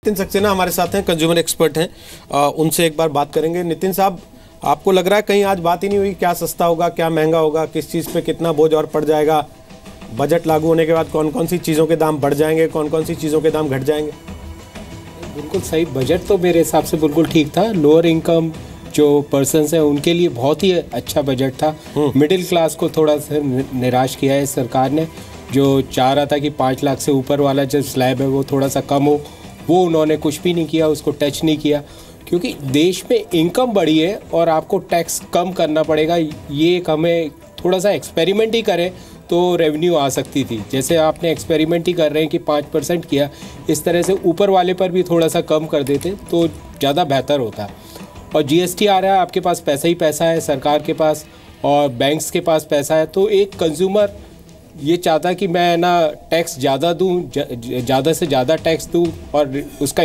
नितिन सक्सेना हमारे साथ हैं, कंज्यूमर एक्सपर्ट हैं, उनसे एक बार बात करेंगे। नितिन साहब, आपको लग रहा है कहीं आज बात ही नहीं हुई क्या सस्ता होगा, क्या महंगा होगा, किस चीज़ पे कितना बोझ और पड़ जाएगा, बजट लागू होने के बाद कौन कौन सी चीज़ों के दाम बढ़ जाएंगे, कौन कौन सी चीज़ों के दाम घट जाएंगे? बिल्कुल सही, बजट तो मेरे हिसाब से बिल्कुल ठीक था। लोअर इनकम जो पर्सन्स हैं उनके लिए बहुत ही अच्छा बजट था। मिडिल क्लास को थोड़ा सा निराश किया है सरकार ने, जो चाह रहा था कि 5 लाख से ऊपर वाला जो स्लैब है वो थोड़ा सा कम हो, वो उन्होंने कुछ भी नहीं किया, उसको टच नहीं किया। क्योंकि देश में इनकम बढ़ी है और आपको टैक्स कम करना पड़ेगा, ये एक हमें थोड़ा सा एक्सपेरिमेंट ही करें तो रेवेन्यू आ सकती थी। जैसे आपने एक्सपेरिमेंट ही कर रहे हैं कि 5% किया, इस तरह से ऊपर वाले पर भी थोड़ा सा कम कर देते तो ज़्यादा बेहतर होता। और जीएसटी आ रहा है, आपके पास पैसा ही पैसा है सरकार के पास और बैंक्स के पास पैसा है, तो एक कंज्यूमर ये चाहता कि मैं ना टैक्स ज़्यादा दूँ, ज़्यादा से ज़्यादा टैक्स दूँ और उसका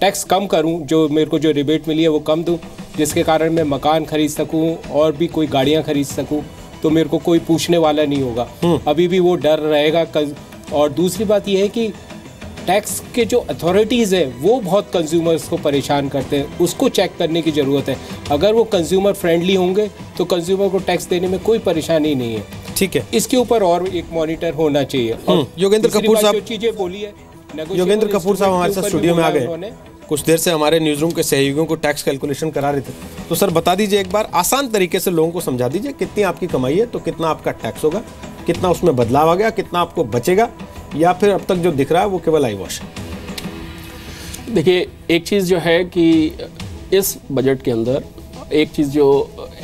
टैक्स कम करूँ, जो मेरे को जो रिबेट मिली है वो कम दूँ, जिसके कारण मैं मकान खरीद सकूँ और भी कोई गाड़ियाँ खरीद सकूँ, तो मेरे को कोई पूछने वाला नहीं होगा। अभी भी वो डर रहेगा। और दूसरी बात यह है कि टैक्स के जो अथॉरिटीज़ है वो बहुत कंज्यूमर्स को परेशान करते हैं, उसको चेक करने की ज़रूरत है। अगर वो कंज्यूमर फ्रेंडली होंगे तो कंज्यूमर को टैक्स देने में कोई परेशानी नहीं है। ठीक है, इसके ऊपर और एक मॉनिटर होना चाहिए। योगेंद्र कपूर साहब, जो चीज़ें बोली है, योगेंद्र कपूर साहब हमारे साथ स्टूडियो में आ गए, कुछ देर से हमारे न्यूज़ रूम के सहयोगियों को टैक्स कैलकुलेशन करा रहे थे। तो सर बता दीजिए एक बार, आसान तरीके से लोगों को समझा दीजिए, कितनी आपकी कमाई है तो कितना आपका टैक्स होगा, कितना उसमें बदलाव आ गया, कितना आपको बचेगा, या फिर अब तक जो दिख रहा है वो केवल आई वॉश है? देखिए, एक चीज़ जो है कि इस बजट के अंदर एक चीज़ जो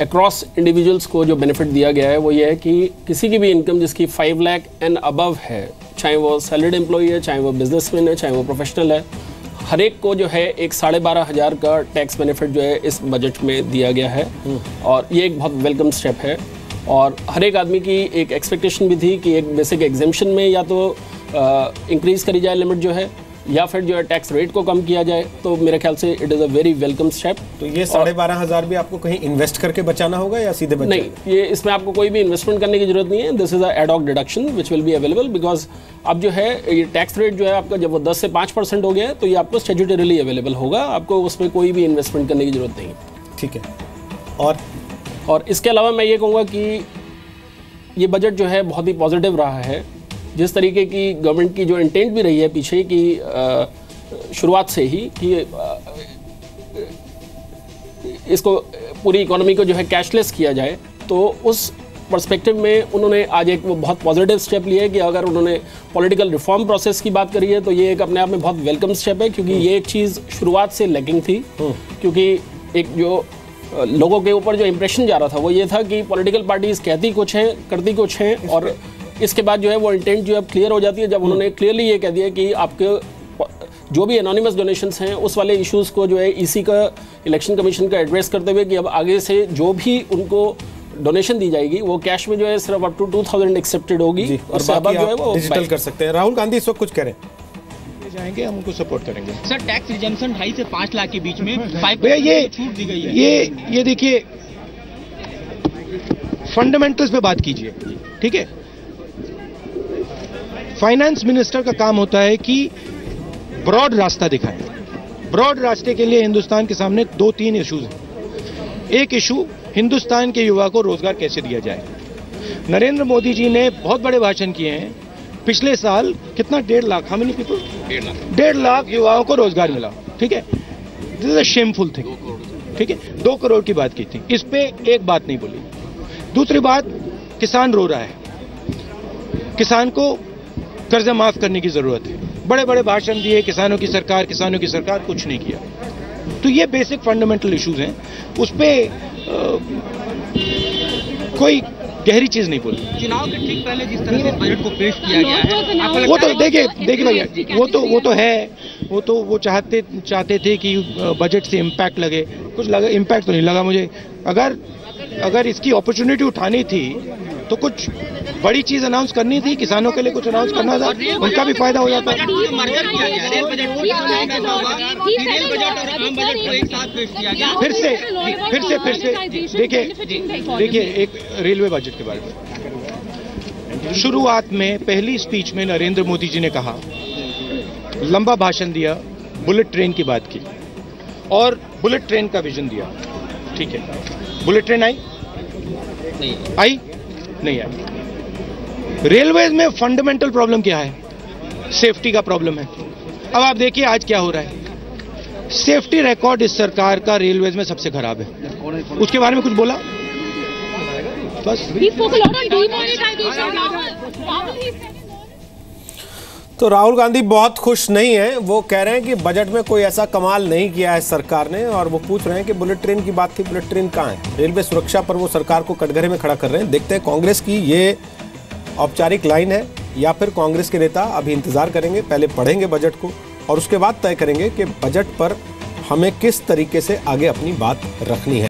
अक्रॉस इंडिविजुअल्स को जो बेनिफिट दिया गया है वो ये है कि किसी की भी इनकम जिसकी 5 लाख एंड अबव है, चाहे वो सैलरीड एम्प्लॉई है, चाहे वो बिजनेसमैन है, चाहे वो प्रोफेशनल है, हर एक को जो है एक 12,500 का टैक्स बेनिफिट जो है इस बजट में दिया गया है। और ये एक बहुत वेलकम स्टेप है। और हर एक आदमी की एक एक्सपेक्टेशन भी थी कि एक बेसिक एग्जेम्पशन में या तो इंक्रीज़ करी जाए लिमिट जो है, या फिर जो है टैक्स रेट को कम किया जाए। तो मेरे ख्याल से it is a very welcome step. तो ये 12,500 भी आपको कहीं इन्वेस्ट करके बचाना होगा या सीधे बचाना? नहीं, ये इसमें आपको कोई भी इन्वेस्टमेंट करने की जरूरत नहीं है। This is a ad hoc deduction which will be available, because अब जो है ये टैक्स रेट जो है आपका जब वो 10 से 5% हो गया है तो ये आपको स्टैट्यूटरीली अवेलेबल होगा, आपको उसमें कोई भी इन्वेस्टमेंट करने की जरूरत नहीं है। ठीक है। और इसके अलावा मैं ये कहूँगा कि ये बजट जो है बहुत ही पॉजिटिव रहा है। जिस तरीके की गवर्नमेंट की जो इंटेंट भी रही है पीछे की शुरुआत से ही कि इसको पूरी इकोनॉमी को जो है कैशलेस किया जाए, तो उस पर्सपेक्टिव में उन्होंने आज एक वो बहुत पॉजिटिव स्टेप लिया है कि अगर उन्होंने पॉलिटिकल रिफॉर्म प्रोसेस की बात करी है तो ये एक अपने आप में बहुत वेलकम स्टेप है, क्योंकि ये एक चीज़ शुरुआत से लैकिंग थी। क्योंकि एक जो लोगों के ऊपर जो इम्प्रेशन जा रहा था वो ये था कि पॉलिटिकल पार्टीज कहती कुछ हैं, करती कुछ हैं, और इसके बाद जो है वो इंटेंट जो है क्लियर हो जाती है जब उन्होंने क्लियरली ये कह दिया कि आपके जो भी एनोनिमस डोनेशंस हैं उस वाले इश्यूज़ को जो है ईसी का, इलेक्शन कमीशन का एड्रेस करते हुए कि अब आगे से जो भी उनको डोनेशन दी जाएगी वो कैश में जो है सिर्फ अप टू 2,000 एक्सेप्टेड होगी और बाकी जो है वो डिजिटल कर सकते हैं। राहुल गांधी इस वक्त कुछ कह रहे हैं, जाएंगे, हम उनको सपोर्ट करेंगे। सर, टैक्स रिजम्पशन 2.5 से 5 लाख के बीच में 5% ये छूट दी गई है। ये देखिए, फंडामेंटल्स पे बात कीजिए, ठीक है। फाइनेंस मिनिस्टर का काम होता है कि ब्रॉड रास्ता दिखाए। ब्रॉड रास्ते के लिए हिंदुस्तान के सामने 2-3 इश्यूज हैं। एक इशू, हिंदुस्तान के युवा को रोजगार कैसे दिया जाए। नरेंद्र मोदी जी ने बहुत बड़े भाषण किए हैं। पिछले साल कितना 1.5 lakh, how many people, 1.5 lakh युवाओं को रोजगार मिला, ठीक है। This is a shameful thing, ठीक है। 2 करोड़ की बात की थी, इस पे एक बात नहीं बोली। दूसरी बात, किसान रो रहा है, किसान को कर्जा माफ करने की जरूरत है। बड़े बड़े भाषण दिए, किसानों की सरकार, कुछ नहीं किया। तो ये बेसिक फंडामेंटल इश्यूज हैं, उस पे कोई गहरी चीज नहीं बोली। चुनाव के ठीक पहले जिस तरह से बजट को पेश किया गया है, वो तो देखिए भैया, वो चाहते थे कि बजट से इम्पैक्ट लगे, कुछ लगा, इम्पैक्ट तो नहीं लगा मुझे। अगर इसकी अपॉर्चुनिटी उठानी थी तो कुछ बड़ी चीज अनाउंस करनी थी, किसानों के लिए कुछ अनाउंस करना था, उनका भी फायदा हो जाता। फिर से देखिए एक रेलवे बजट के बारे में। शुरुआत में पहली स्पीच में नरेंद्र मोदी जी ने कहा, लंबा भाषण दिया, बुलेट ट्रेन की बात की और बुलेट ट्रेन का विजन दिया, ठीक है। बुलेट ट्रेन आई नहीं आई। रेलवेज में फंडामेंटल प्रॉब्लम क्या है? सेफ्टी का प्रॉब्लम है। अब आप देखिए आज क्या हो रहा है, सेफ्टी रिकॉर्ड इस सरकार का रेलवेज में सबसे खराब है। उसके बारे में कुछ बोला बस। तो राहुल गांधी बहुत खुश नहीं है, वो कह रहे हैं कि बजट में कोई ऐसा कमाल नहीं किया है सरकार ने, और वो पूछ रहे हैं कि बुलेट ट्रेन की बात थी, बुलेट ट्रेन कहाँ है? रेलवे सुरक्षा पर वो सरकार को कटघरे में खड़ा कर रहे हैं। देखते हैं कांग्रेस की ये औपचारिक लाइन है या फिर कांग्रेस के नेता अभी इंतजार करेंगे, पहले पढ़ेंगे बजट को और उसके बाद तय करेंगे कि बजट पर हमें किस तरीके से आगे अपनी बात रखनी है।